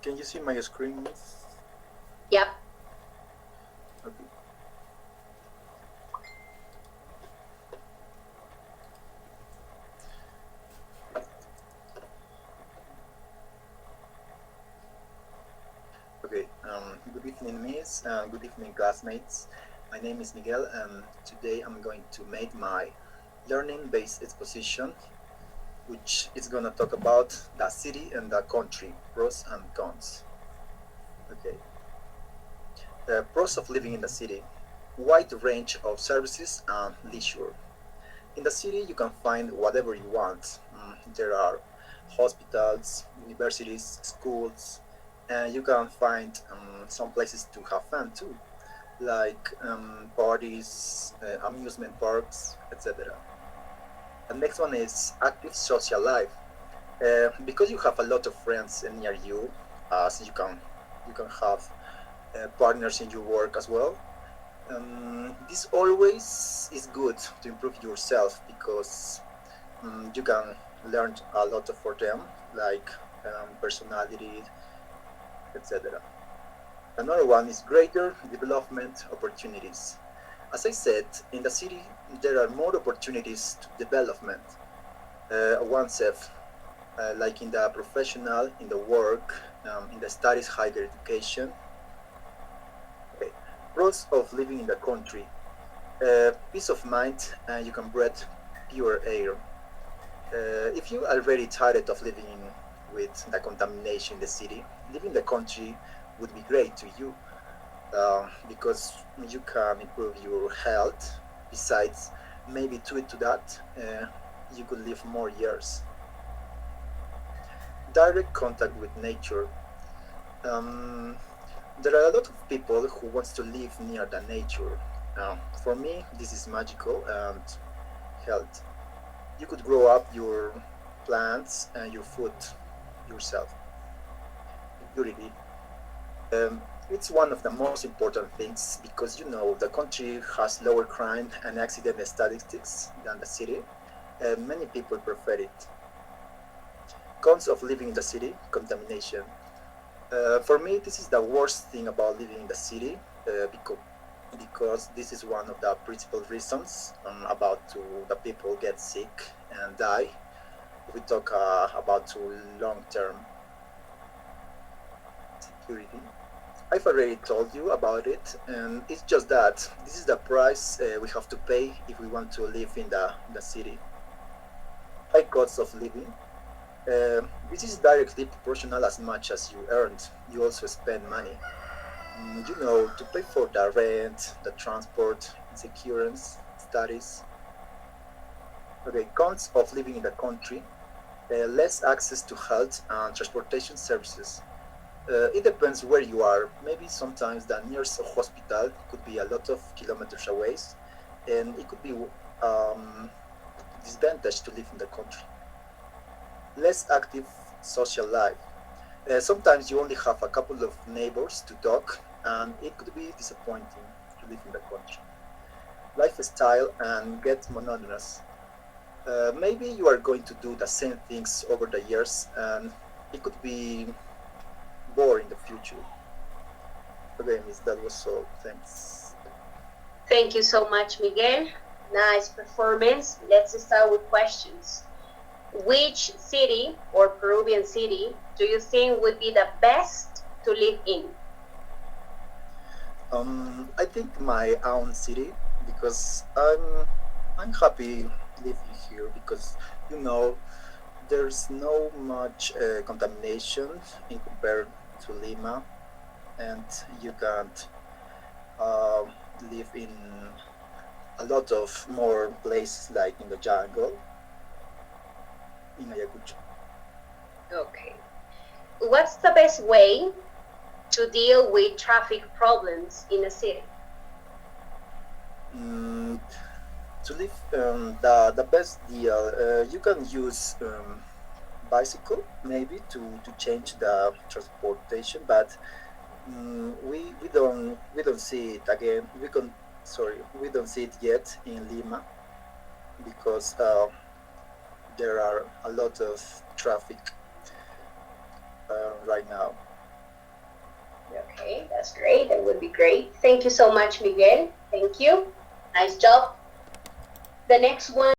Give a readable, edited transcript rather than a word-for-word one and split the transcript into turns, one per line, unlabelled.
Can you see my screen?
Yep.
Okay. Okay. Good evening, Miss. Good evening, classmates. My name is Miguel, and today I'm going to make my learning-based exposition, which is gonna talk about the city and the country, pros and cons. Okay. The pros of living in the city: wide range of services and leisure. In the city, you can find whatever you want. There are hospitals, universities, schools, and you can find some places to have fun too, like parties, amusement parks, etc. The next one is active social life. Because you have a lot of friends near you, as you can have partners in your work as well. This always is good to improve yourself because you can learn a lot for them, like personality, etc. Another one is greater development opportunities. As I said, in the city there are more opportunities to development oneself, like in the professional, in the work, in the studies, higher education. Okay. Pros of living in the country: peace of mind, and you can breathe pure air. If you are already tired of living with the contamination in the city, living in the country would be great to you because you can improve your health. Besides, maybe to that, you could live more years. Direct contact with nature. Um, there are a lot of people who wants to live near the nature. For me, this is magical and health. You could grow up your plants and your food yourself. Security. It's one of the most important things because the country has lower crime and accident statistics than the city, and many people prefer it. Cons of living in the city: contamination. For me, this is the worst thing about living in the city because this is one of the principal reasons about the people get sick and die. We talk about long term. Security. I've already told you about it, and it's just that this is the price we have to pay if we want to live in the city. High cost of living. This is directly proportional as much as you earned. You also spend money. To pay for the rent, the transport, insurance, studies. Okay, cons of living in the country: less access to health and transportation services. It depends where you are. Maybe sometimes the nearest hospital could be a lot of kilometers away, and it could be disadvantage to live in the country. Less active social life. Sometimes you only have a couple of neighbors to talk, and it could be disappointing to live in the country. Lifestyle and get monotonous. Maybe you are going to do the same things over the years, and it could be boring in the future. Okay, Miss, that was all. Thanks.
Thank you so much, Miguel. Nice performance. Let's start with questions. Which city or Peruvian city do you think would be the best to live in?
I think my own city because I'm happy living here because you know there's no much contamination in compared to Lima, and you can't uh, live in a lot of more places like in the jungle in Ayacucho.
Okay. What's the best way to deal with traffic problems in a city?
Mm, to live the best deal, you can use bicycle maybe to change the transportation, but we don't see it again. We don't see it yet in Lima because there are a lot of traffic right now.
Okay, that's great. That would be great. Thank you so much, Miguel. Thank you. Nice job. The next one